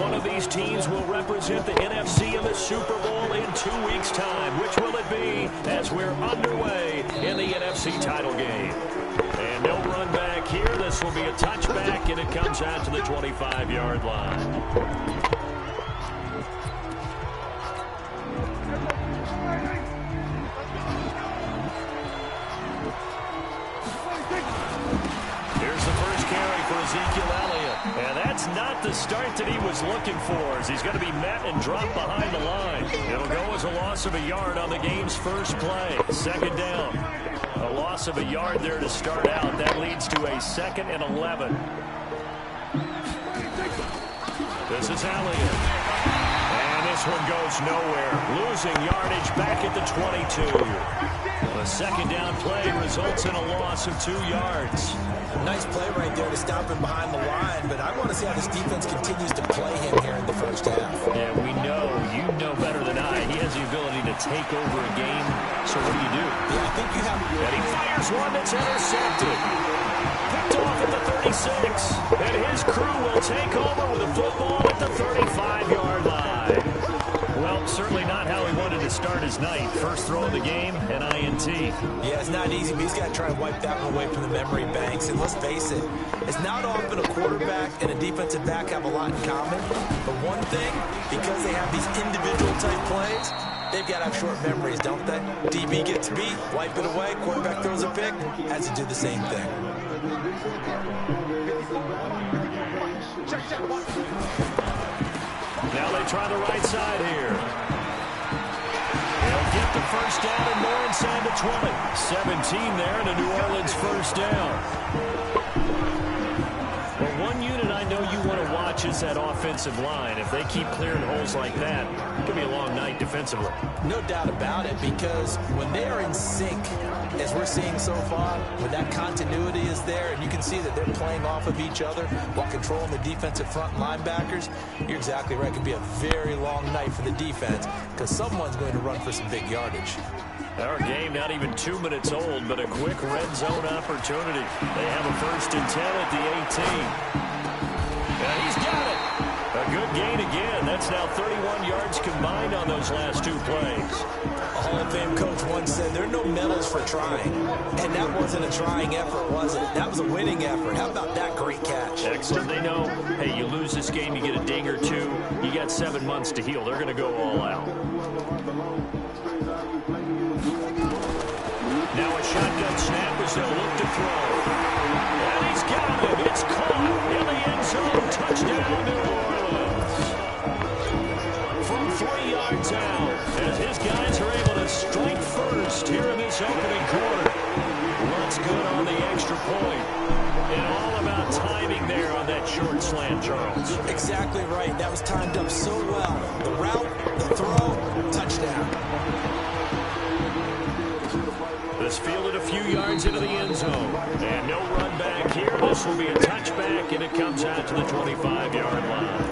One of these teams will represent the NFC in the Super Bowl in 2 weeks' time. Which will it be as we're underway in the NFC title game? And no run back here. This will be a touchback, and it comes out to the 25-yard line. And that's not the start that he was looking for, as he's going to be met and dropped behind the line. It'll go as a loss of a yard on the game's first play. Second down. A loss of a yard there to start out. That leads to a 2nd and 11. This is Elliott. And this one goes nowhere. Losing yardage back at the 22. The second down play results in a loss of 2 yards. Nice play right there to stop him behind the line, but I want to see how this defense continues to play him here in the first half. Yeah, we know, you know better than I, he has the ability to take over a game. So what do you do? Yeah, I think you have... And he fires one that's intercepted. Picked off at the 36. And his crew will take over with the football at the 35-yard line. Well, certainly not how he wanted to start his night. First throw of the game, an INT. Yeah, it's not easy, but he's got to try and wipe that one away from the memory banks. And let's face it, it's not often a quarterback and a defensive back have a lot in common. But one thing, because they have these individual type plays, they've got to have short memories, don't they? DB gets beat, wipe it away, quarterback throws a pick, has to do the same thing. Now they try the right side here. They'll get the first down and more inside the 20. 17 there and a New Orleans first down. Well, one unit I know you want to watch is that offensive line. If they keep clearing holes like that, it could be a long night defensively. No doubt about it, because when they are in sync, as we're seeing so far, when that continuity is there and you can see that they're playing off of each other while controlling the defensive front linebackers, you're exactly right. It could be a very long night for the defense because someone's going to run for some big yardage. Our game not even 2 minutes old, but a quick red zone opportunity. They have a 1st and 10 at the 18. And he's got it. A good gain again. That's now 31 yards combined on those last 2 plays. A Hall of Fame coach once said there are no medals for trying. And that wasn't a trying effort, was it? That was a winning effort. How about that great catch? Excellent. They know, hey, you lose this game, you get a ding or 2. You got 7 months to heal. They're going to go all out. Now a shotgun snap as they'll look to throw. And he's got it. It's caught in the end zone. Touchdown, New Orleans. From 3 yards out, as his guys are able to strike first here in this opening quarter. Looks good on the extra point. And all about timing there on that short slant, Charles. Exactly right. That was timed up so well. The route, the throw, touchdown. This fielded a few yards into the end zone. And no run back here. This will be a touchback, and it comes out to the 25-yard line.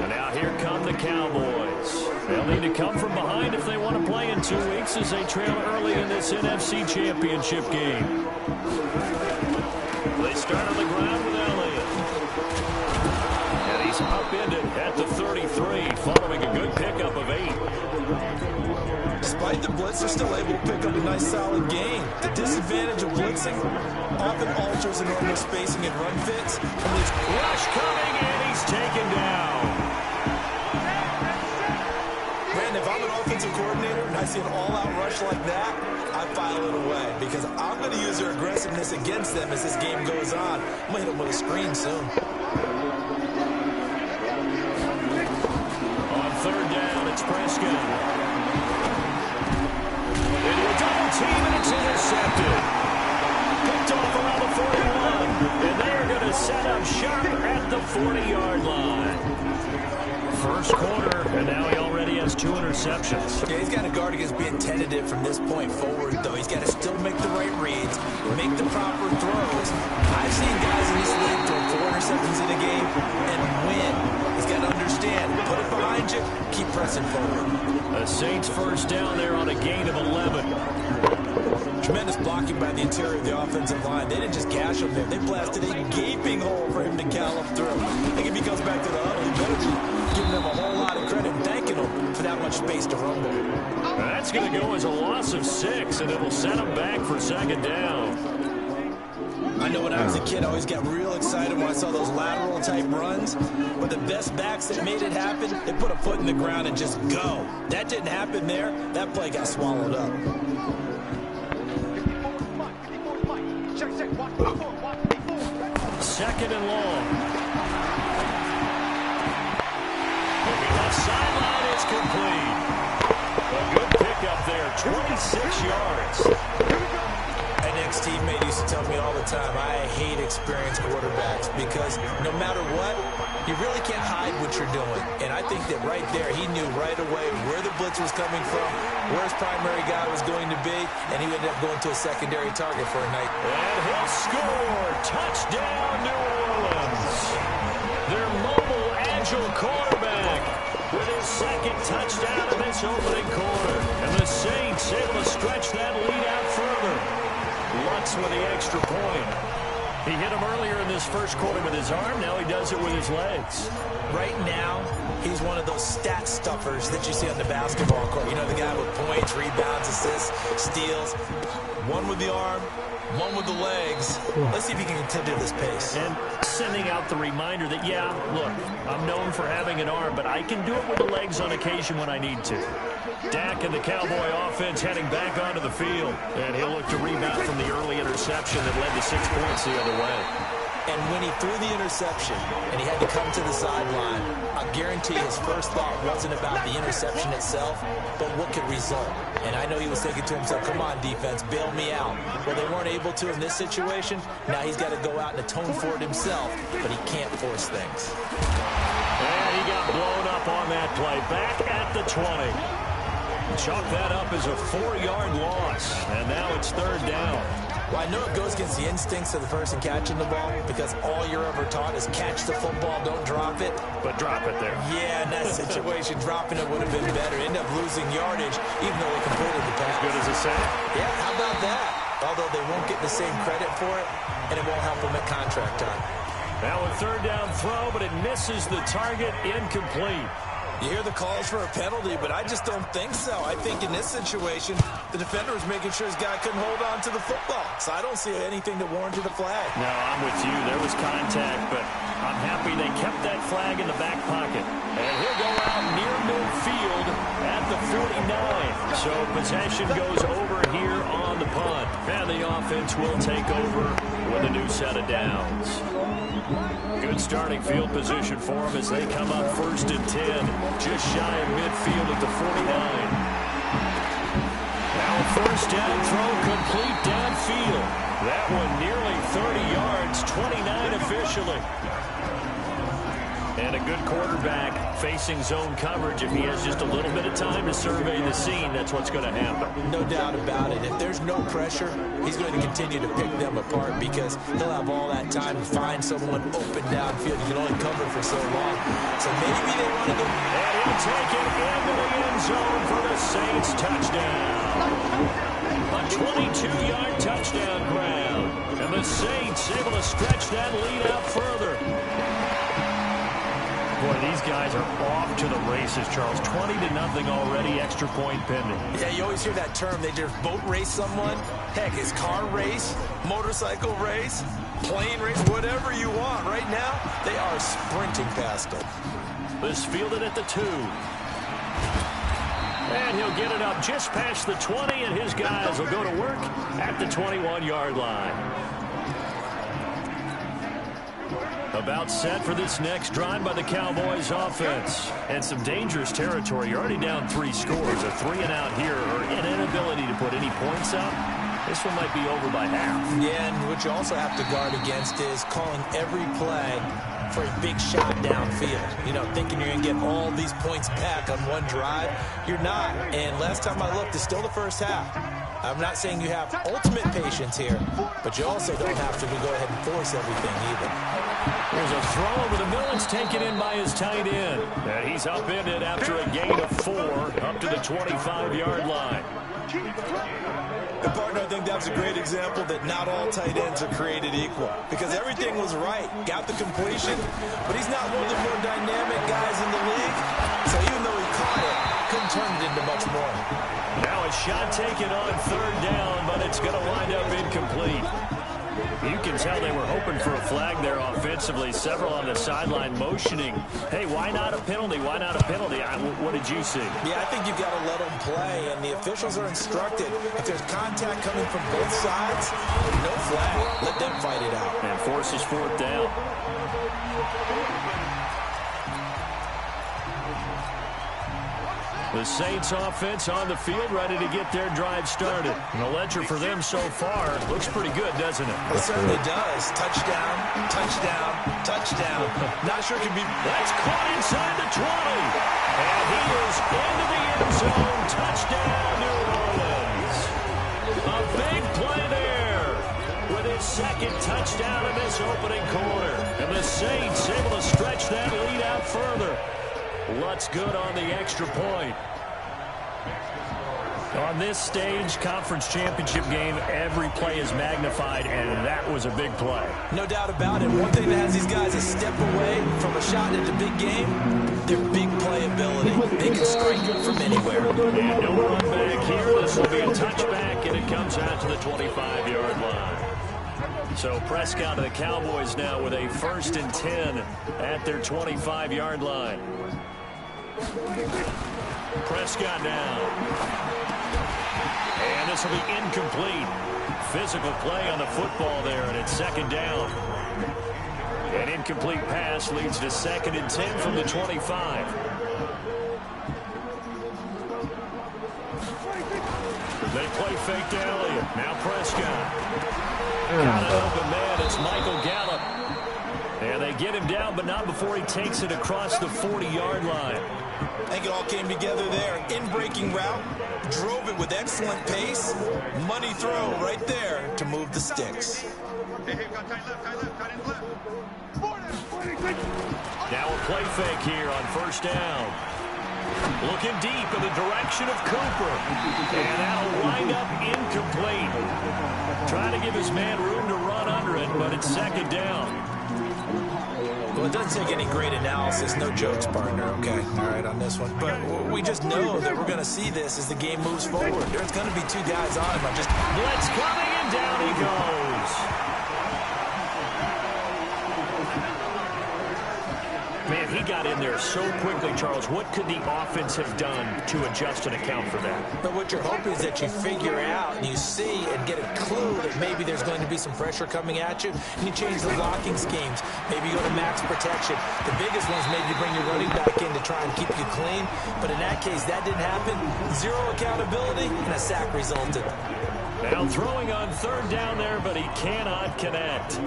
And now here come the Cowboys. They'll need to come from behind if they want to play in 2 weeks as they trail early in this NFC Championship game. They start on the ground with Elliott. And he's upended at the 33, following a good pickup of 8. Despite the blitz, they're still able to pick up a nice solid gain. The disadvantage of blitzing often alters the normal spacing and run fits. Rush coming, and he's taken down. Man, if I'm an offensive coordinator and I see an all-out rush like that, I file it away because I'm going to use their aggressiveness against them as this game goes on. I'm going to hit them with a screen soon. On 3rd down, it's Prescott. Team, and it's intercepted. Picked off around the 41. And they are going to set up shop at the 40-yard line. First quarter, and now he already has 2 interceptions. Yeah, he's got to guard against being tentative from this point forward, though. He's got to still make the right reads, make the proper throws. I've seen guys in this league throw 4 interceptions in a game and win. He's got to understand, put it behind you, keep pressing forward. The Saints first down there on a gain of 11. Tremendous blocking by the interior of the offensive line. They didn't just gash him there. They blasted a gaping hole for him to gallop through. I think if he comes back to the huddle, he better be much space to rumble. That's going to go as a loss of 6, and it'll set him back for 2nd down. I know when I was a kid, I always got real excited when I saw those lateral-type runs. But the best backs that made it happen, they put a foot in the ground and just go. That didn't happen there. That play got swallowed up. Second and long. Looking left sideline, it's complete. A good pickup there, 26 yards. An ex-teammate used to tell me all the time, I hate experienced quarterbacks because no matter what, you really can't hide what you're doing. And I think that right there, he knew right away where the blitz was coming from, where his primary guy was going to be, and he ended up going to a secondary target for a night. And he'll score. Touchdown, New Orleans. Their mobile, agile quarterback with his 2nd touchdown of this opening quarter. And the Saints able to stretch that lead out further. Lutz with the extra point. He hit him earlier in this first quarter with his arm. Now he does it with his legs. Right now, he's one of those stat stuffers that you see on the basketball court. You know, the guy with points, rebounds, assists, steals. One with the arm, one with the legs. Let's see if he can continue this pace. And sending out the reminder that, yeah, look, I'm known for having an arm, but I can do it with the legs on occasion when I need to. Dak and the Cowboy offense heading back onto the field. And he'll look to rebound from the early interception that led to 6 points the other way. And when he threw the interception and he had to come to the sideline, I guarantee his first thought wasn't about the interception itself, but what could result. And I know he was thinking to himself, come on, defense, bail me out. Well, they weren't able to in this situation. Now he's got to go out and atone for it himself, but he can't force things. And he got blown up on that play. Back at the 20. Chalk that up as a 4-yard loss. And now it's 3rd down. Well, I know it goes against the instincts of the person catching the ball because all you're ever taught is catch the football, don't drop it. But drop it there. Yeah, in that situation, dropping it would have been better. End up losing yardage, even though they completed the pass. As good as a sack. Yeah, how about that? Although they won't get the same credit for it, and it won't help them at contract time. Now a 3rd down throw, but it misses the target, incomplete. You hear the calls for a penalty, but I just don't think so. I think in this situation, the defender was making sure his guy couldn't hold on to the football. So I don't see anything that warranted a flag. No, I'm with you. There was contact, but I'm happy they kept that flag in the back pocket. And he'll go out near midfield at the 49. So possession goes over here on the punt. And the offense will take over with a new set of downs. Good starting field position for them as they come up 1st and 10. Just shy of midfield at the 49. Now a 1st down throw complete downfield. That one nearly 30 yards, 29 officially. And a good quarterback facing zone coverage. If he has just a little bit of time to survey the scene, that's what's going to happen. No doubt about it. If there's no pressure, he's going to continue to pick them apart because he'll have all that time to find someone open downfield. You can only cover for so long. So maybe they want to go. And he'll take it into the end zone for the Saints touchdown. A 22-yard touchdown grab. And the Saints able to stretch that lead out further. Boy, these guys are off to the races, Charles. 20-0 already, extra point pending. Yeah, you always hear that term. They just boat race someone. Heck, it's car race, motorcycle race, plane race, whatever you want. Right now, they are sprinting past them. This fielded at the 2. And he'll get it up just past the 20, and his guys will go to work at the 21-yard line. About set for this next drive by the Cowboys offense. And some dangerous territory. You're already down 3 scores. A 3-and-out here, or an inability to put any points up. This one might be over by half. Yeah, and what you also have to guard against is calling every play for a big shot downfield. You know, thinking you're going to get all these points back on one drive. You're not. And last time I looked, it's still the first half. I'm not saying you have ultimate patience here, but you also don't have to go ahead and force everything either. There's a throw over the middle. It's taken in by his tight end. And he's upended after a gain of 4 up to the 25-yard line. And partner, I think that's a great example that not all tight ends are created equal. Because everything was right. Got the completion, but he's not one of the more dynamic guys in the league. So even though he caught it, couldn't can turn it into much more. Now a shot taken on third down, but it's going to wind up incomplete. You can tell they were hoping for a flag there offensively. Several on the sideline motioning, hey, why not a penalty? Why not a penalty? What did you see? Yeah, I think you've got to let them play, and the officials are instructed. If there's contact coming from both sides, no flag. Let them fight it out. And forces fourth down. The Saints offense on the field, ready to get their drive started. And the ledger for them so far looks pretty good, doesn't it? It certainly does. Touchdown, touchdown, touchdown. Not sure it can be. That's caught inside the 20. And he is into the end zone. Touchdown, New Orleans. A big play there with his second touchdown in this opening quarter. And the Saints able to stretch that lead out further. Lutz good on the extra point. On this stage, conference championship game, every play is magnified, and that was a big play. No doubt about it. One thing that has these guys a step away from a shot at the big game, their big play ability. They can strike from anywhere. And no run back here. This will be a touchback, and it comes out to the 25-yard line. So Prescott and the Cowboys now with a 1st and 10 at their 25-yard line. Prescott now. And this will be incomplete. Physical play on the football there, and it's 2nd down. An incomplete pass leads to 2nd and 10 from the 25. They play fake to Elliott. Now Prescott. Got an open man. It's Michael Gallup. And they get him down, but not before he takes it across the 40-yard line. I think it all came together there. In-breaking route, drove it with excellent pace. Money throw right there to move the sticks. Now a play fake here on 1st down. Looking deep in the direction of Cooper. And that'll wind up incomplete. Trying to give his man room to run under it, but it's 2nd down. Well, it doesn't take any great analysis. No jokes, partner, okay? All right, on this one. But we just know that we're going to see this as the game moves forward. There's going to be 2 guys on him. Blitz coming, and down he goes. Man, he got in there so quickly, Charles. What could the offense have done to adjust and account for that? But what you're hoping is that you figure out and you see and get a clue that maybe there's going to be some pressure coming at you, and you change the blocking schemes. Maybe you go to max protection. The biggest one is maybe you bring your running back in to try and keep you clean. But in that case, that didn't happen. 0 accountability, and a sack resulted. Now throwing on 3rd down there, but he cannot connect.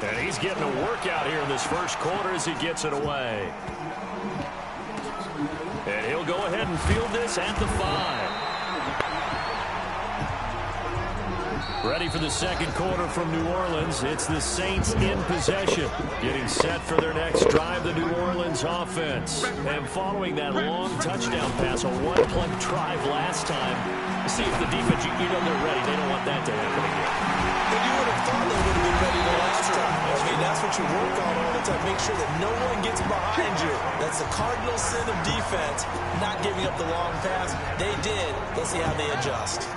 And he's getting a workout here in this 1st quarter as he gets it away. And he'll go ahead and field this at the 5. Ready for the 2nd quarter from New Orleans. It's the Saints in possession. Getting set for their next drive, the New Orleans offense. And following that long touchdown pass, a 1-play drive last time. See if the defense, you know they're ready. They don't want that to happen again. But you would have thought they would have been ready the last time. I mean, that's what you work on all the time. Make sure that no one gets behind you. That's the cardinal sin of defense, not giving up the long pass. They did. Let's see how they adjust.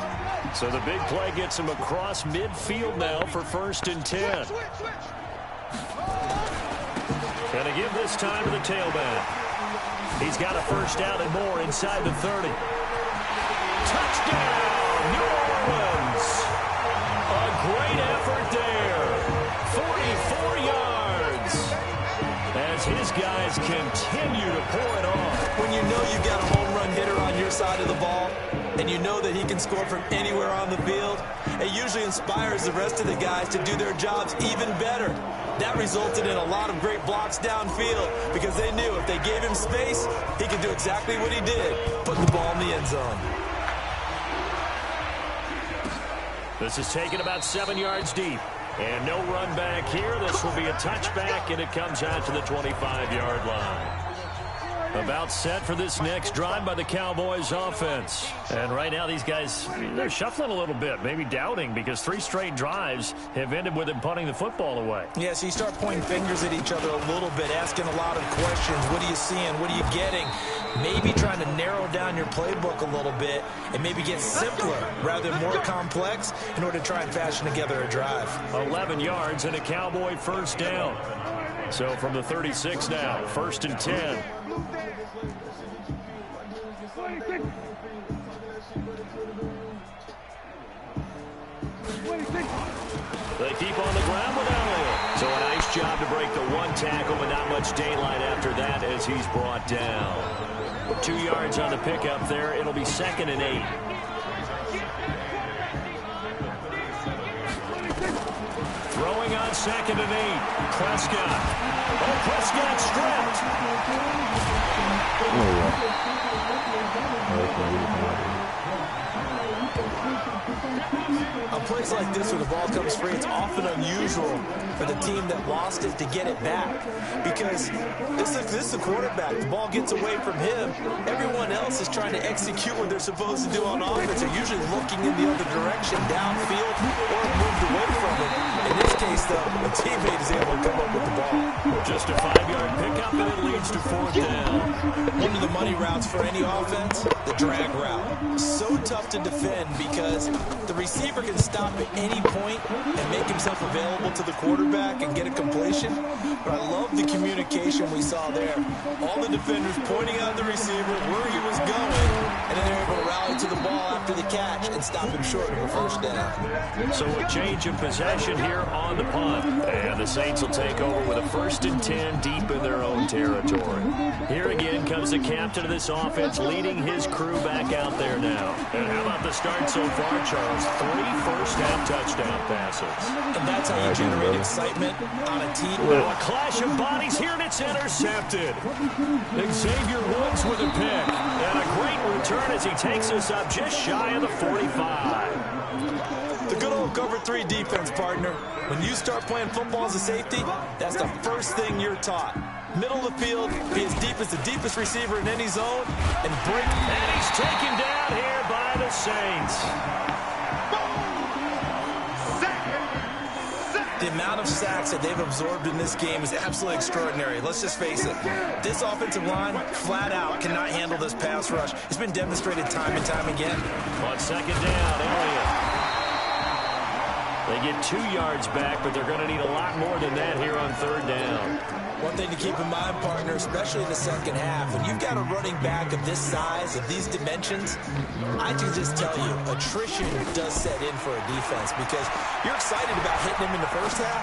So the big play gets him across midfield now for 1st and 10. Gonna give this time to the tailback. He's got a 1st down and more inside the 30. Touchdown, New Orleans. A great effort there. 44 yards. As his guys continue to pour it on. When you know you've got a home run hitter on your side of the ball, and you know that he can score from anywhere on the field, it usually inspires the rest of the guys to do their jobs even better. That resulted in a lot of great blocks downfield because they knew if they gave him space, he could do exactly what he did, put the ball in the end zone. This is taken about 7 yards deep. And no run back here. This will be a touchback, and it comes out to the 25-yard line. About set for this next drive by the Cowboys offense. And right now these guys, they're shuffling a little bit, maybe doubting, because 3 straight drives have ended with them punting the football away. Yeah, so you start pointing fingers at each other a little bit, asking a lot of questions. What are you seeing? What are you getting? Maybe trying to narrow down your playbook a little bit and maybe get simpler rather than more complex in order to try and fashion together a drive. 11 yards and a Cowboy first down. So from the 36 now, 1st and 10. They keep on the ground with Elliott. So a nice job to break the 1 tackle, but not much daylight after that as he's brought down. 2 yards on the pickup there. It'll be 2nd and 8. Throwing on 2nd and 8. Prescott. Oh, Prescott stripped. On plays like this where the ball comes free, it's often unusual for the team that lost it to get it back. Because this is the quarterback. The ball gets away from him. Everyone else is trying to execute what they're supposed to do on offense. They're usually looking in the other direction, downfield, or moved away from it. In this case, though, the teammate is able to come up with the ball. Just a 5-yard pickup, and it leads to 4th down. One of the money routes for any offense, the drag route. So tough to defend because the receiver can stop at any point and make himself available to the quarterback and get a completion. But I love the communication we saw there. All the defenders pointing out the receiver where he was going, and then they're able to rally to the ball after the catch and stop him short of a first down. So a change of possession here on the punt. And the Saints will take over with a 1st and 10 deep in their own territory. Here again comes the captain of this offense leading his crew back out there now. And how about the start so far, Charles? 3 first-half touchdown passes. And that's how you generate excitement on a team. Now a clash of bodies here, and it's intercepted. Xavier Woods with a pick. And a great return as he takes us up just shy of the 45. The good old cover 3 defense, partner. When you start playing football as a safety, that's the first thing you're taught. Middle of the field, be as deep as the deepest receiver in any zone, and break. And he's taken down here by the Saints. The amount of sacks that they've absorbed in this game is absolutely extraordinary. Let's just face it. This offensive line, flat out, cannot handle this pass rush. It's been demonstrated time and time again. On 2nd down, Elliott. They get 2 yards back, but they're going to need a lot more than that here on 3rd down. One thing to keep in mind, partner, especially in the second half, when you've got a running back of this size, of these dimensions, I can just tell you, attrition does set in for a defense because you're excited about hitting him in the first half.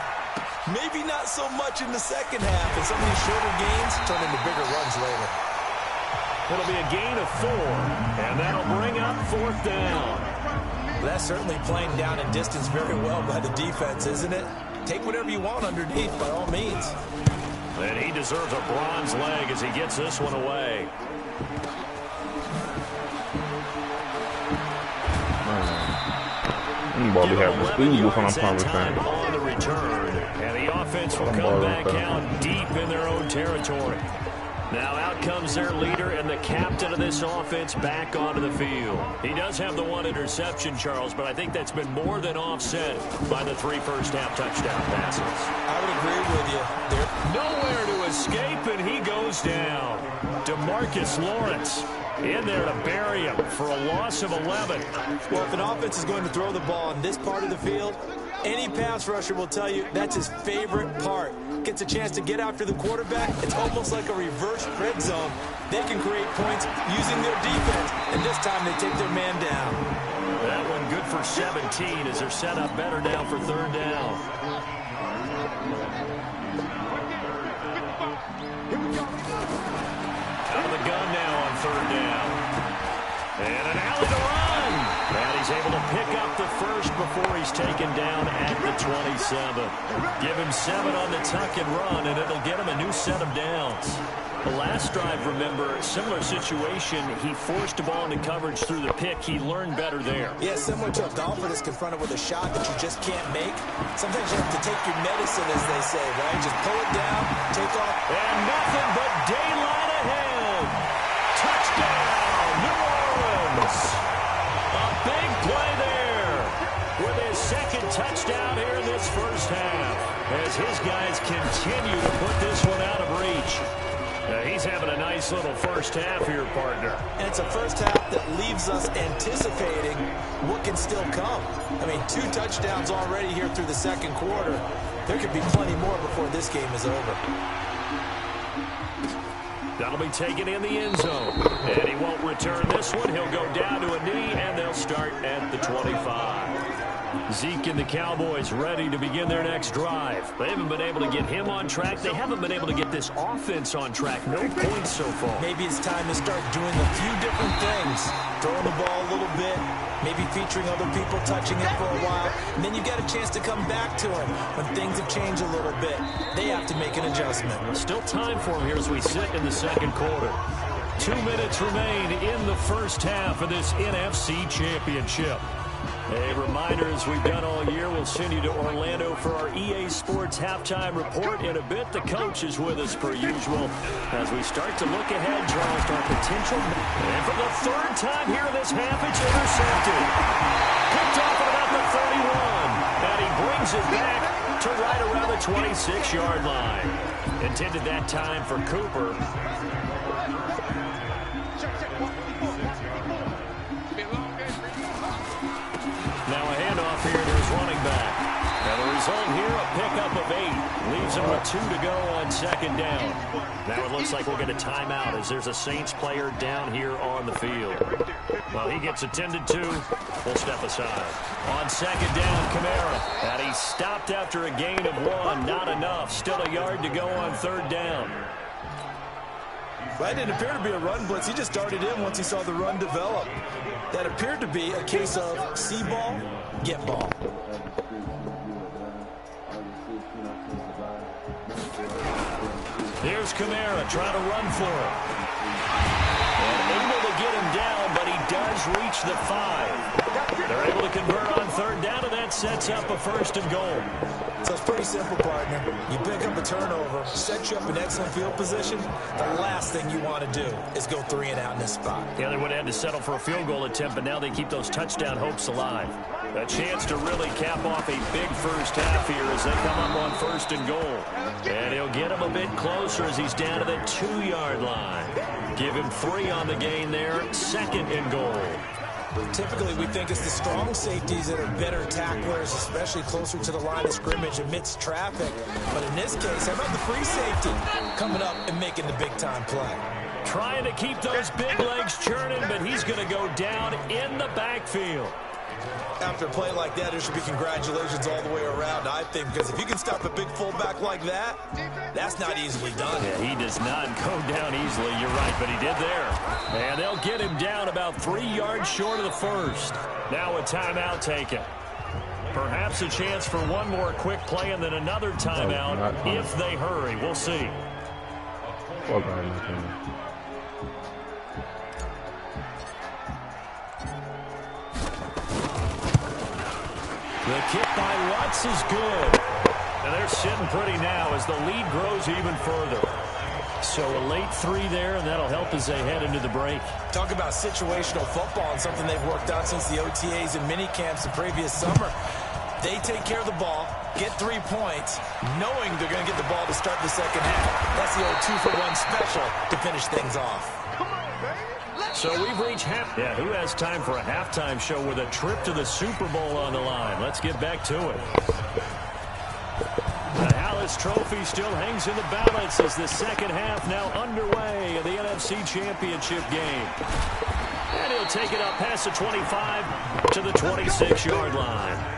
Maybe not so much in the second half, and some of these shorter gains turn into bigger runs later. It'll be a gain of 4, and that'll bring up 4th down. That's certainly playing down in distance very well by the defense, isn't it? Take whatever you want underneath, by all means. And he deserves a bronze leg as he gets this one away. Bobby have the speed on the return, and the offense will come back out deep in their own territory. Now out comes their leader and the captain of this offense back onto the field. He does have the 1 interception, Charles, but I think that's been more than offset by the 3 first-half touchdown passes. I would agree with you. Nowhere to escape, and he goes down. DeMarcus Lawrence in there to bury him for a loss of 11. Well, if an offense is going to throw the ball in this part of the field, any pass rusher will tell you that's his favorite part. Gets a chance to get after the quarterback. It's almost like a reverse red zone. They can create points using their defense, and this time they take their man down. That one good for 17 as they're set up better now for 3rd down. Out of the gun now on 3rd down. And an alley to run. And he's able to pick up the first before he's taken down at the 27. Give him 7 on the tuck and run, and it'll get him a new set of downs. The last drive, remember, similar situation. He forced the ball into coverage through the pick. He learned better there. Yeah, similar to a golfer that's confronted with a shot that you just can't make. Sometimes you have to take your medicine, as they say, right? Just pull it down, take off. And nothing but daylight ahead. as his guys continue to put this one out of reach. He's having a nice little first half here, partner. And it's a first half that leaves us anticipating what can still come. I mean, 2 touchdowns already here through the second quarter. There could be plenty more before this game is over. That'll be taken in the end zone. And he won't return this one. He'll go down to a knee, and they'll start at the 25. Zeke and the Cowboys ready to begin their next drive. They haven't been able to get him on track. They haven't been able to get this offense on track. No points so far. Maybe it's time to start doing a few different things. Throwing the ball a little bit, maybe featuring other people touching it for a while, and then you get a chance to come back to him when things have changed a little bit. They have to make an adjustment. Still time for him here as we sit in the second quarter. 2 minutes remain in the first half of this NFC Championship. A reminder, as we've done all year, we'll send you to Orlando for our EA Sports halftime report in a bit. The coach is with us per usual as we start to look ahead, Charles, to our potential. And for the 3rd time here in this half, it's intercepted. Picked off at about the 31. And he brings it back to right around the 26-yard line. Intended that time for Cooper. Now a handoff here to his running back. And the result here, a pickup of 8. Leaves him with 2 to go on second down. Now it looks like we'll get a timeout as there's a Saints player down here on the field. Well, he gets attended to. We'll step aside. On second down, Kamara. And he's stopped after a gain of 1. Not enough. Still a yard to go on 3rd down. Well, it didn't appear to be a run blitz. He just darted in once he saw the run develop. That appeared to be a case of see ball, get ball. Here's Kamara trying to run for it. And able to get him down, but he does reach the 5. They're able to convert on 3rd down, and that sets up a 1st and goal. So it's pretty simple, partner. You pick up a turnover, set you up in excellent field position. The last thing you want to do is go 3 and out in this spot. Yeah, they would have had to settle for a field goal attempt, but now they keep those touchdown hopes alive. A chance to really cap off a big first half here as they come up on 1st and goal. And he'll get him a bit closer as he's down to the 2-yard line. Give him 3 on the gain there, 2nd and goal. Typically, we think it's the strong safeties that are better tacklers, especially closer to the line of scrimmage amidst traffic. But in this case, how about the free safety coming up and making the big-time play? Trying to keep those big legs churning, but he's going to go down in the backfield. After a play like that, there should be congratulations all the way around, I think, because if you can stop a big fullback like that, that's not easily done. Yeah, he does not go down easily, you're right, but he did there. And they'll get him down about 3 yards short of the 1st. Now a timeout taken. Perhaps a chance for one more quick play and then another timeout if they hurry. We'll see. The kick by Lutz is good. And they're sitting pretty now as the lead grows even further. So a late 3 there, and that'll help as they head into the break. Talk about situational football and something they've worked out since the OTAs and mini camps the previous summer. They take care of the ball, get 3 points, knowing they're going to get the ball to start the second half. That's the old 2-for-1 special to finish things off. So we've reached half. Yeah, who has time for a halftime show with a trip to the Super Bowl on the line? Let's get back to it. The Hallis Trophy still hangs in the balance as the second half now underway in the NFC Championship game. And he'll take it up past the 25 to the 26-yard line.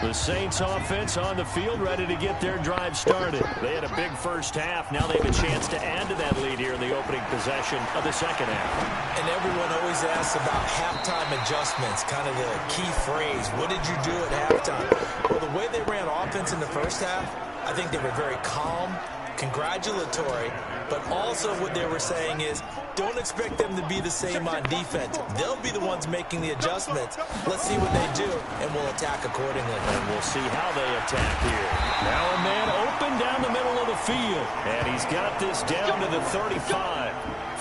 The Saints offense on the field ready to get their drive started. They had a big first half. Now they have a chance to add to that lead here in the opening possession of the second half. And everyone always asks about halftime adjustments, kind of the key phrase. What did you do at halftime? Well, the way they ran offense in the first half, I think they were very calm, congratulatory, but also what they were saying is don't expect them to be the same on defense. They'll be the ones making the adjustments. Let's see what they do, and we'll attack accordingly. And we'll see how they attack here. Now a man open down the middle of the field, and he's got this down to the 35.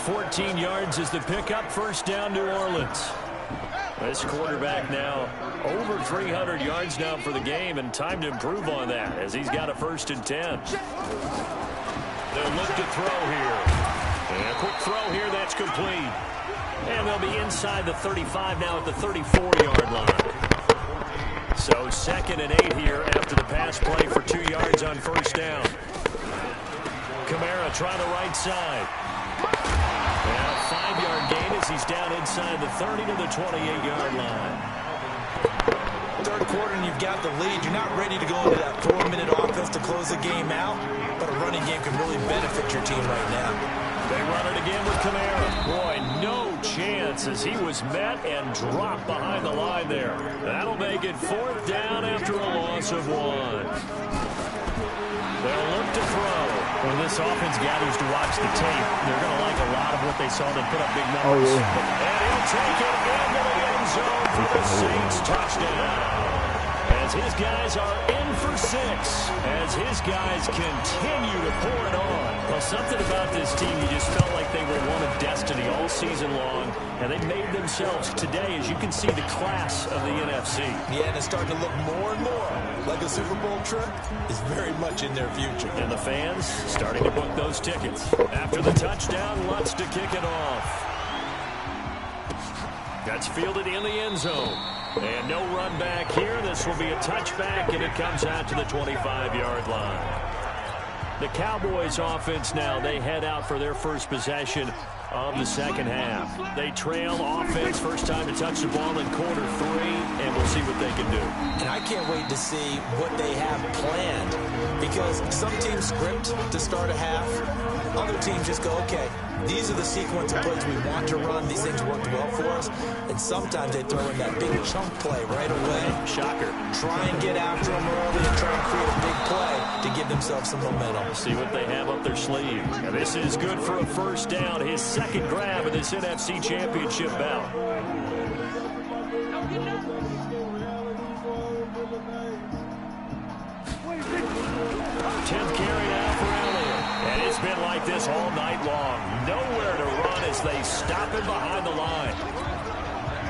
14 yards is the pickup, 1st down, New Orleans. This quarterback now over 300 yards now for the game, and time to improve on that as he's got a 1st and 10. They'll look to throw here. And a quick throw here, that's complete. And they'll be inside the 35 now at the 34-yard line. So 2nd and 8 here after the pass play for 2 yards on 1st down. Kamara trying the right side. And a 5-yard gain as he's down inside the 30 to the 28-yard line. 3rd quarter and you've got the lead. You're not ready to go into that 4-minute offense to close the game out, but a running game can really benefit your team right now. They run it again with Kamara. Boy, no chance as he was met and dropped behind the line there. That'll make it 4th down after a loss of 1. They'll look to throw. When this offense gathers to watch the tape, they're going to like a lot of what they saw. They put up big numbers. Oh, yeah. And he'll take it into the end zone for the Saints touchdown. As his guys are in for 6, as his guys continue to pour it on. Well, something about this team, you just felt like they were one of destiny all season long, and they made themselves today, as you can see, the class of the NFC. Yeah, and it's starting to look more and more like a Super Bowl trip is very much in their future. And the fans starting to book those tickets. After the touchdown, Lutz to kick it off. That's fielded in the end zone. And no run back here. This will be a touchback, and it comes out to the 25-yard line. The Cowboys offense now, they head out for their first possession of the 2nd half. They trail offense, first time to touch the ball in quarter 3, and we'll see what they can do. And I can't wait to see what they have planned, because some teams script to start a half. Other teams just go, okay, these are the sequence of plays we want to run. These things worked well for us. And sometimes they throw in that big chunk play right away. Shocker. Try and get after them early and try and create a big play to give themselves some momentum. See what they have up their sleeve. And this is good for a 1st down. His 2nd grab of this NFC Championship bout. 10th carry now for Elliott. And it's been like this all night long. Nowhere to run as they stop him behind the line.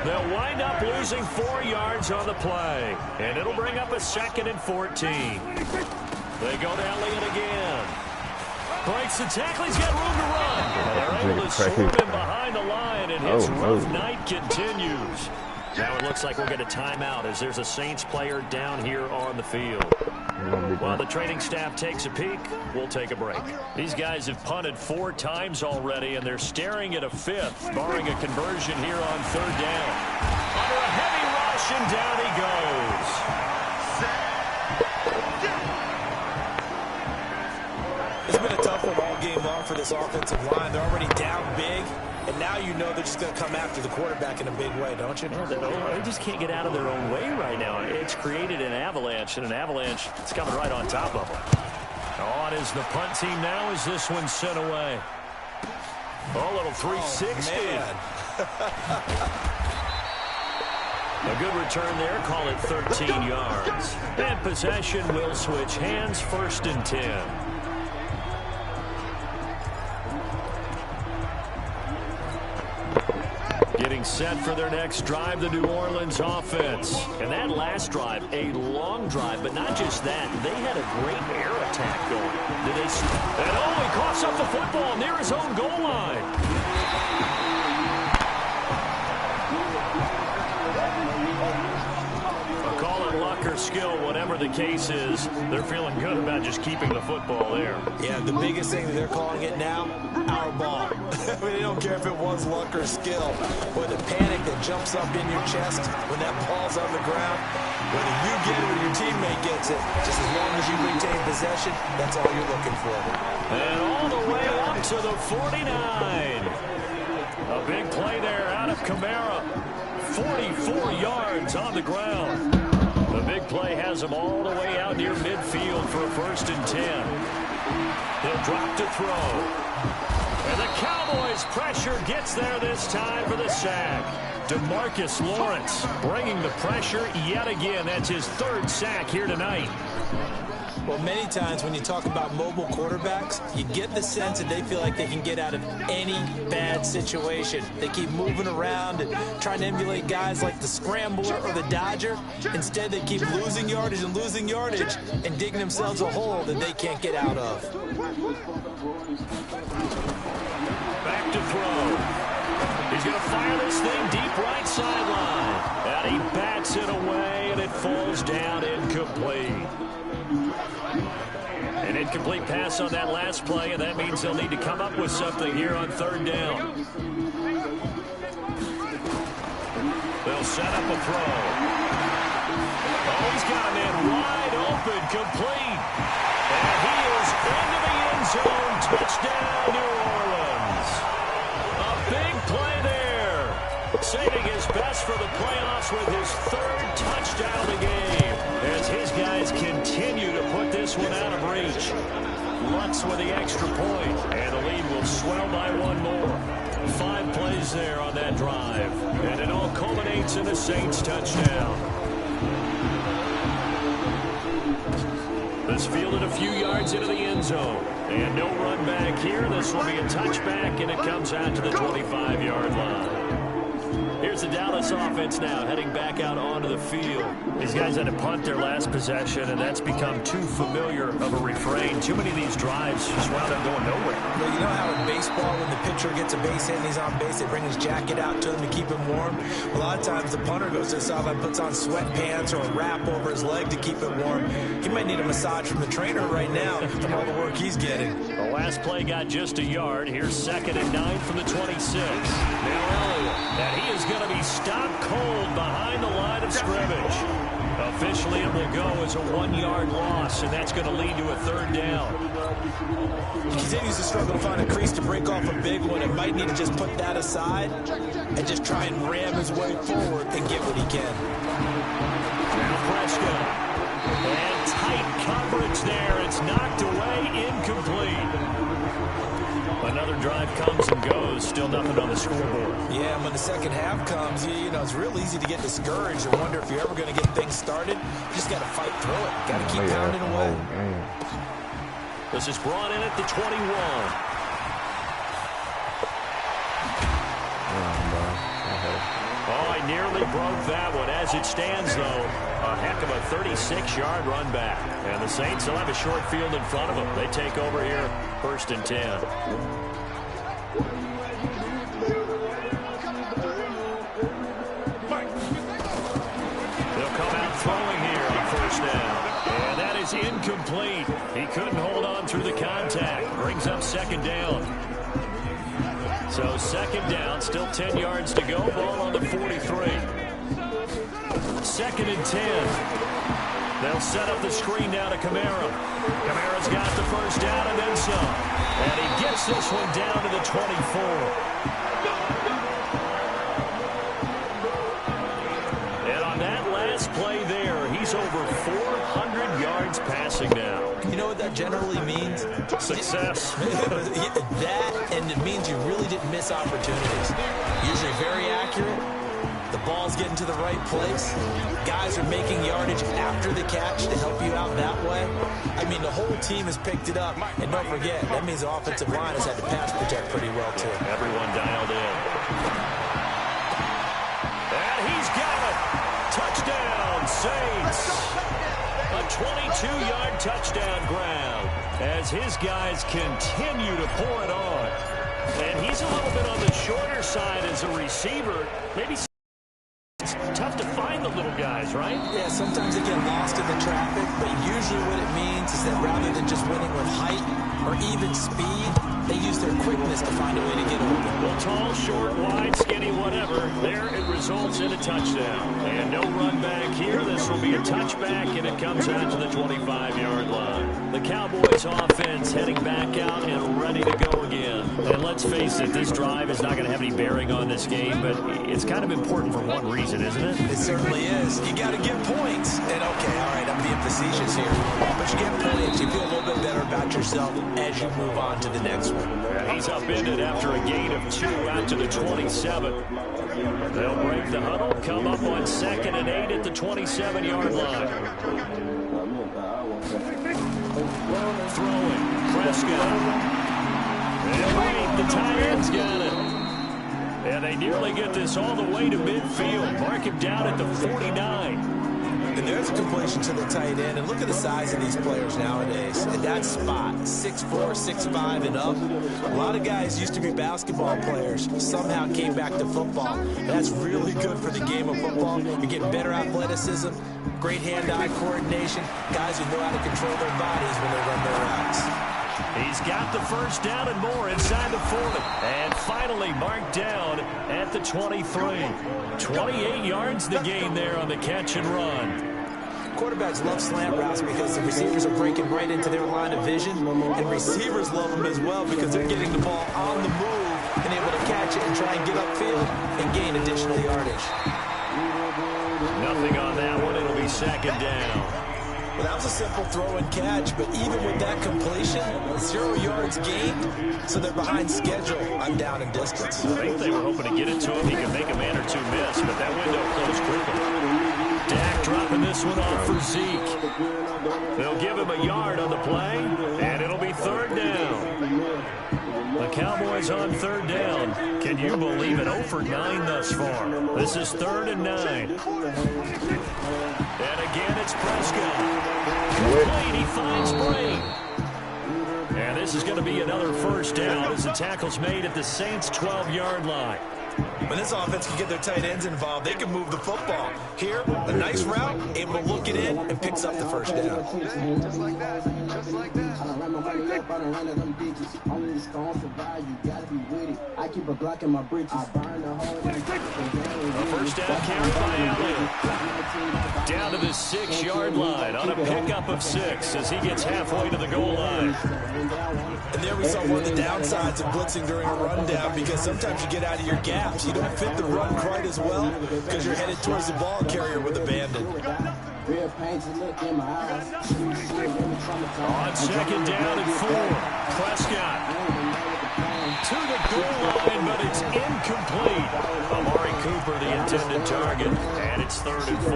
They'll wind up losing 4 yards on the play. And it'll bring up a 2nd and 14. They go to Elliott again. Breaks the tackle. He's got room to run. They're able to swarm him behind the line, and his rough night continues. Now it looks like we'll get a timeout as there's a Saints player down here on the field. While the training staff takes a peek, we'll take a break. These guys have punted 4 times already, and they're staring at a 5th, barring a conversion here on 3rd down. Under a heavy rush, and down he goes. It's been a tough one all game long for this offensive line. They're already down big, and now you know they're just going to come after the quarterback in a big way, don't you? Well, they just can't get out of their own way right now. It's created an avalanche, and an avalanche is coming right on top of them. On is the punt team now as this one's sent away. Oh, little 360. A good return there. Call it 13 yards. And possession will switch hands. 1st and 10. Getting set for their next drive, the New Orleans offense. And that last drive, a long drive, but not just that. They had a great air attack going. And he coughs up the football near his own goal line. Call it luck or skill, whatever the case is, they're feeling good about just keeping the football there. Yeah, the biggest thing that they're calling it now, our ball. I mean, they don't care if it was luck or skill. Or the panic that jumps up in your chest when that ball's on the ground, whether you get it or your teammate gets it, just as long as you retain possession, that's all you're looking for. And all the way up to the 49. A big play there out of Kamara. 44 yards on the ground. The big play has him all the way out near midfield for a 1st and 10. He'll drop to throw. And the Cowboys pressure gets there this time for the sack. DeMarcus Lawrence bringing the pressure yet again. That's his third sack here tonight. Well, many times when you talk about mobile quarterbacks, you get the sense that they feel like they can get out of any bad situation. They keep moving around and trying to emulate guys like the Scrambler or the Dodger. Instead, they keep losing yardage and digging themselves a hole that they can't get out of. Back to throw. He's going to fire this thing deep right sideline. And he bats it away, and it falls down incomplete. An incomplete pass on that last play, and that means they'll need to come up with something here on third down. They'll set up a throw. Oh, he's got a man wide open, complete. And he is into the end zone. Touchdown, New Orleans. A big play there. Saving his best for the playoffs with his third touchdown of the game, as his guys continue to put this one out of reach. Lutz with the extra point, and the lead will swell by one more. 5 plays there on that drive, and it all culminates in a Saints touchdown. This fielded a few yards into the end zone, and no run back here. This will be a touchback, and it comes out to the 25-yard line. Here's the Dallas offense now, heading back out onto the field. These guys had to punt their last possession, and that's become too familiar of a refrain. Too many of these drives just wound up going nowhere. Well, you know how in baseball, when the pitcher gets a base hit and he's on base, they bring his jacket out to him to keep him warm? A lot of times the punter goes to the sideline, puts on sweatpants or a wrap over his leg to keep it warm. He might need a massage from the trainer right now from all the work he's getting. The last play got just a yard. Here's 2nd and 9 from the 26. Now Elliott, and he is going to be stopped cold behind the line of scrimmage. Officially, it will go as a 1-yard loss, and that's going to lead to a third down. He continues to struggle to find a crease to break off a big one. It might need to just put that aside and just try and ram his way forward and get what he can. Now Prescott. And tight coverage there. It's knocked away, incomplete. Another drive comes and goes, still nothing on the scoreboard. Yeah, when the second half comes, you know, it's real easy to get discouraged and wonder if you're ever going to get things started. You just got to fight through it. Got to keep pounding away. This is brought in at the 21. Oh, I nearly broke that one. As it stands, though, a heck of a 36-yard run back. And the Saints will have a short field in front of them. They take over here, 1st and 10. They'll come out throwing here on 1st down. And that is incomplete. He couldn't hold on through the contact. Brings up 2nd down. So 2nd down, still 10 yards to go. Ball on the 43. 2nd and 10. They'll set up the screen down to Kamara. Kamara's got the 1st down and then some. And he gets this one down to the 24. And on that last play there, he's over 400 yards passing now. You know what that generally means? Success. That, and it means you really didn't miss opportunities. Usually very accurate. The ball's getting to the right place. Guys are making yardage after the catch to help you out that way. I mean, the whole team has picked it up. And don't forget, that means the offensive line has had to pass protect pretty well, too. Everyone dialed in. And he's got it. Touchdown, Saints. A 22-yard touchdown ground as his guys continue to pour it on. And he's a little bit on the shorter side as a receiver. Maybe it's tough to find the little guys, right? Yeah, sometimes they get lost in the traffic, but usually what it means is that rather than just winning with height or even speed, they use their quickness to find a way to get open. Well, tall, short, wide, skinny, whatever. There it results in a touchdown. And no run back here. This will be a touchback, and it comes out to the 25-yard line. The Cowboys offense heading back out and ready to go again. And let's face it, this drive is not going to have any bearing on this game, but it's kind of important for one reason, isn't it? It certainly is. You got to get points. And, okay, all right, I'm being facetious here. But you get points, you feel a little bit better about yourself as you move on to the next one. And he's upended after a gain of 2 out to the 27. They'll break the huddle, come up on 2nd and 8 at the 27-yard line. Throwing, Prescott. And wait, the tight end's got it. And they nearly get this all the way to midfield. Mark him down at the 49. And there's a completion to the tight end. And look at the size of these players nowadays. And that spot, 6'4", 6'5", and up. A lot of guys used to be basketball players, somehow came back to football. And that's really good for the game of football. You get better athleticism, great hand-eye coordination, guys who know how to control their bodies when they run their routes. He's got the first down and more inside the 40. And finally marked down at the 23. 28 yards the gain there on the catch and run. Quarterbacks love slant routes because the receivers are breaking right into their line of vision. And receivers love them as well because they're getting the ball on the move and able to catch it and try and get upfield and gain additional yardage. Nothing on that one. It'll be 2nd down. Well, that was a simple throw and catch, but even with that completion, 0 yards gained, so they're behind schedule on down and distance. I think they were hoping to get it to him. He could make a man or two miss, but that window closed quickly. Dak dropping this one off for Zeke. They'll give him a yard on the play, and it'll be 3rd down. The Cowboys on 3rd down. Can you believe it? 0 for 9 thus far. This is 3rd and 9. And again, it's Prescott. Complete, he finds Brain. And this is going to be another first down as the tackle's made at the Saints' 12-yard line. When this offense can get their tight ends involved, they can move the football. Here, a nice route, able to look it in, and picks up the first down. Just like that. Just like that. I don't run my money up, I don't run of them digits. Only the strong survive, you gotta be with it. I keep a Glock in my britches. I burn the hole. A first down carry by Allen. Down to the 6-yard line on a pickup of 6 as he gets halfway to the goal line. And there we saw one of the downsides of blitzing during a rundown because sometimes you get out of your gaps. You don't fit the run quite as well because you're headed towards the ball carrier with abandon. On 2nd down and 4, Prescott to the goal line, but it's incomplete. Amari Cooper, the intended target, and it's 3rd and 4.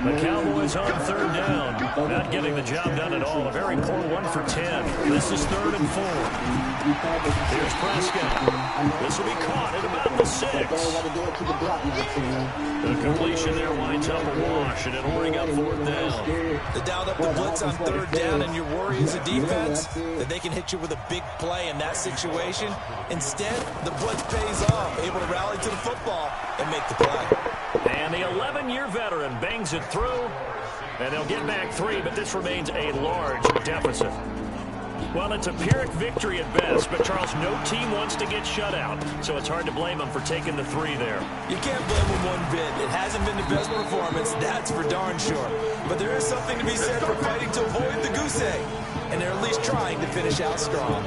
The Cowboys on 3rd down, not getting the job done at all. A very poor 1 for 10. This is 3rd and 4. Here's Prescott. This will be caught at about the 6. The completion there winds up a wash, and it'll bring up 4th down. They dialed up the blitz on 3rd down, and your worry as a defense that they can hit you with a big play in that situation. Instead, the blitz pays off, able to rally to the football and make the play. And the 11-year veteran bangs it through, and they'll get back 3, but this remains a large deficit. Well, it's a Pyrrhic victory at best, but Charles, no team wants to get shut out, so it's hard to blame them for taking the 3 there. You can't blame them one bit. It hasn't been the best performance, that's for darn sure. But there is something to be said for fighting to avoid the goose egg, and they're at least trying to finish out strong.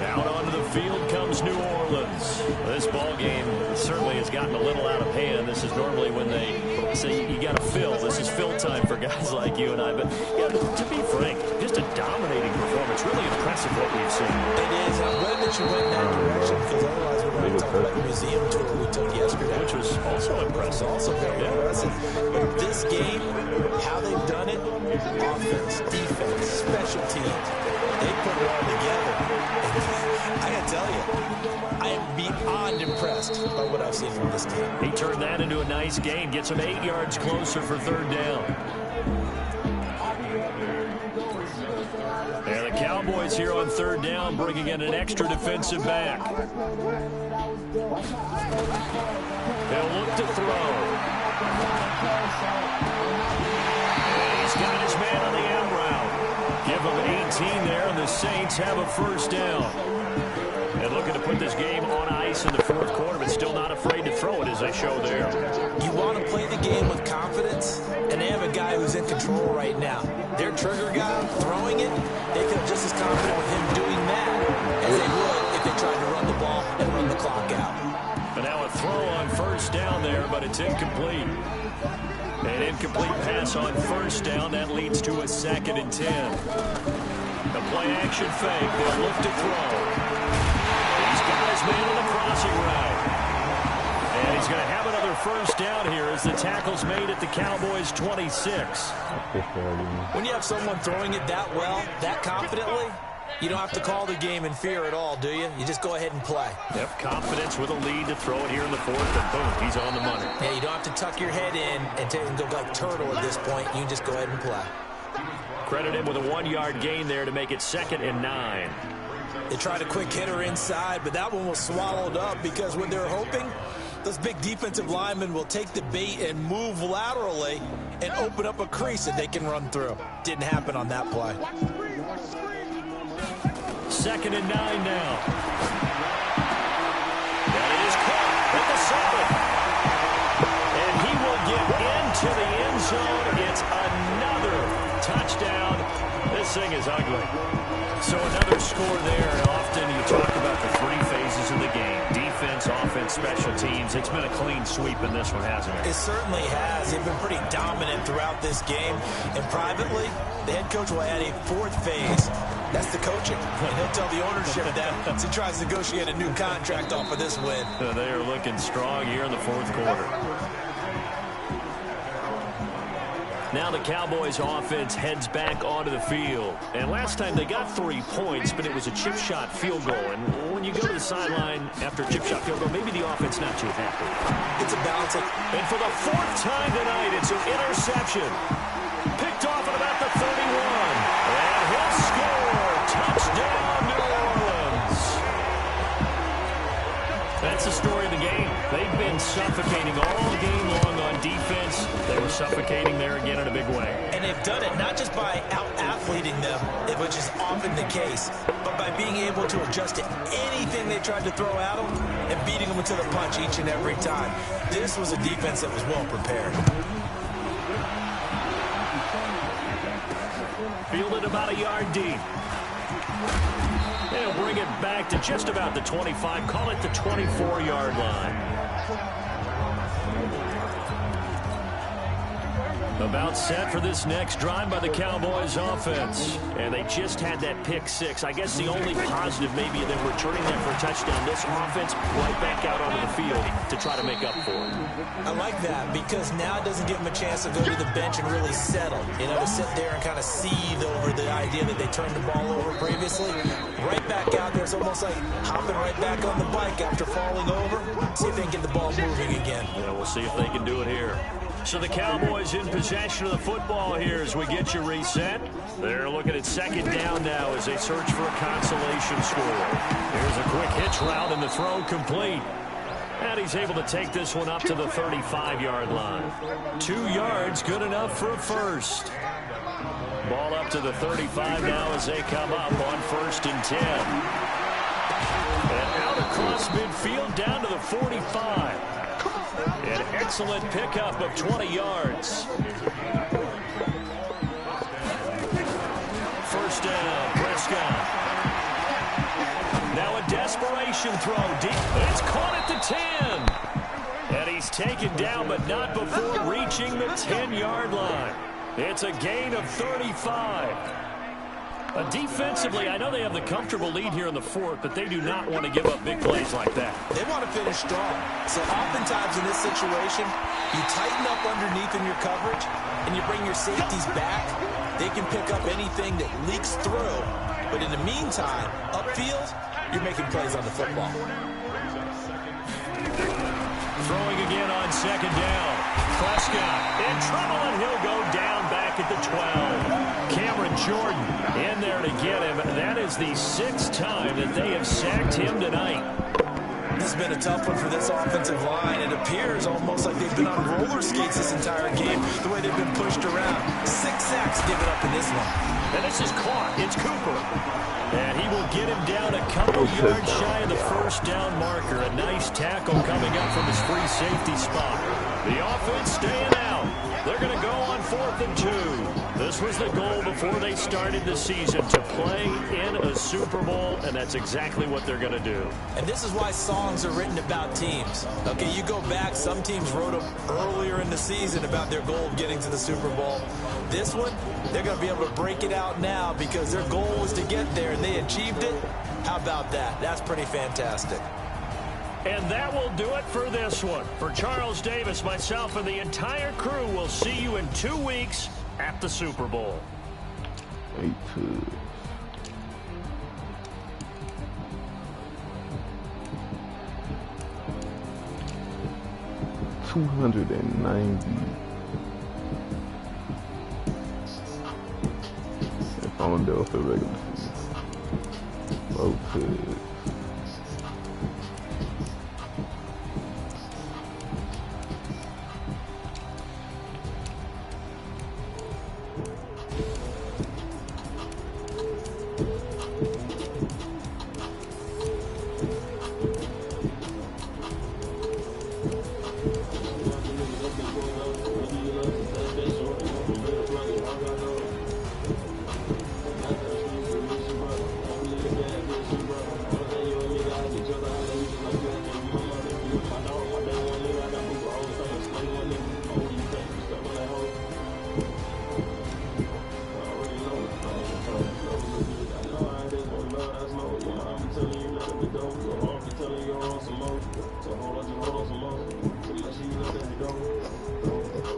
Out onto the field comes New Orleans. This ball game certainly has gotten a little out of hand. This is normally when they say you got to fill. This is fill time for guys like you and I. But yeah, to be frank, just a dominating performance. Really impressive what we've seen. It is. I'm glad that you went in that direction because otherwise we're going to talk about the museum tour we took yesterday. Which was also impressive. Also very impressive. But this game, how they've done it, offense, defense, special teams, they put it all together. I got to tell you, I am beyond impressed by what I've seen from this team. He turned that into a nice gain, gets him 8 yards closer for 3rd down. And the Cowboys here on 3rd down, bringing in an extra defensive back. They'll look to throw. And he's got his man on the end route. Give him 18 there, and the Saints have a first down. And looking to put this game on ice in the 4th quarter, but still not afraid to throw it as they show there. You want to play the game with confidence, and they have a guy who's in control right now. Their trigger guy throwing it, they feel just as confident with him doing that as they would if they tried to run the ball and run the clock out. And now a throw on first down there, but it's incomplete. An incomplete pass on first down. That leads to a 2nd and 10. The play action fake. They'll look to throw. He's got his man on the crossing route. And he's going to have another first down here as the tackle's made at the Cowboys' 26. When you have someone throwing it that well, that confidently, you don't have to call the game in fear at all, do you? You just go ahead and play. Yep, confidence with a lead to throw it here in the 4th, and boom, he's on the money. Yeah, you don't have to tuck your head in and go like turtle at this point. You can just go ahead and play. Credit him with a 1-yard gain there to make it 2nd and 9. They tried a quick hitter inside, but that one was swallowed up because when they're hoping, those big defensive linemen will take the bait and move laterally and open up a crease that they can run through. Didn't happen on that play. 2nd and 9 now. That is caught at the 7. And he will get into the end zone. It's another touchdown. This thing is ugly. So another score there. Often you talk about the 3 phases of the game. Defense, offense, special teams. It's been a clean sweep in this one, hasn't it? It certainly has. They've been pretty dominant throughout this game. And privately, the head coach will add a 4th phase. That's the coaching. He'll tell the ownership that as he tries to negotiate a new contract off of this win. They are looking strong here in the 4th quarter. Now the Cowboys offense heads back onto the field. And last time they got 3 points, but it was a chip shot field goal. And when you go to the sideline after a chip shot field goal, maybe the offense not too happy. It's a balancing. And for the 4th time tonight, it's an interception. Picked off at about the 31. And he'll score. Touchdown, New Orleans. That's the story of the game. They've been suffocating all game long on defense. They were suffocating there again in a big way. And they've done it not just by out-athleting them, which is often the case, but by being able to adjust to anything they tried to throw at them and beating them to the punch each and every time. This was a defense that was well prepared. Fielded about a yard deep. They'll bring it back to just about the 25. Call it the 24-yard line. About set for this next drive by the Cowboys offense. And they just had that pick 6. I guess the only positive maybe them returning that for a touchdown. This offense right back out onto the field to try to make up for it. I like that because now it doesn't give them a chance to go to the bench and really settle. You know, to sit there and kind of seethe over the idea that they turned the ball over previously. Right back out there. It's almost like hopping right back on the bike after falling over. See if they can get the ball moving again. Yeah, we'll see if they can do it here. So the Cowboys in possession of the football here as we get you reset. They're looking at 2nd down now as they search for a consolation score. Here's a quick hitch route and the throw complete. And he's able to take this one up to the 35-yard line. 2 yards, good enough for a first. Ball up to the 35 now as they come up on 1st and 10. And out across midfield down to the 45. An excellent pickup of 20 yards. 1st down, Prescott. Now a desperation throw deep. It's caught at the 10. And he's taken down, but not before reaching the 10-yard line. It's a gain of 35. Defensively, I know they have the comfortable lead here in the 4th, but they do not want to give up big plays like that. They want to finish strong. So oftentimes in this situation, you tighten up underneath in your coverage, and you bring your safeties back. They can pick up anything that leaks through. But in the meantime, upfield, you're making plays on the football. Throwing again on 2nd down. Prescott in trouble, and he'll go down back at the 12. Cameron Jordan in there to get him. That is the 6th time that they have sacked him tonight. This has been a tough one for this offensive line. It appears almost like they've been on roller skates this entire game, the way they've been pushed around. 6 sacks given up in this one. And this is caught. It's Cooper. And he will get him down a couple yards shy of the 1st down marker. A nice tackle coming up from his free safety spot. The offense staying out. They're going to go on 4th and 2. This was the goal before they started the season, to play in a Super Bowl, and that's exactly what they're going to do. And this is why songs are written about teams. Okay, you go back, some teams wrote them earlier in the season about their goal of getting to the Super Bowl. This one, they're going to be able to break it out now because their goal was to get there, and they achieved it. How about that? That's pretty fantastic. And that will do it for this one. For Charles Davis, myself, and the entire crew, we'll see you in 2 weeks at the Super Bowl. 290. If I'm there for regular season. Okay.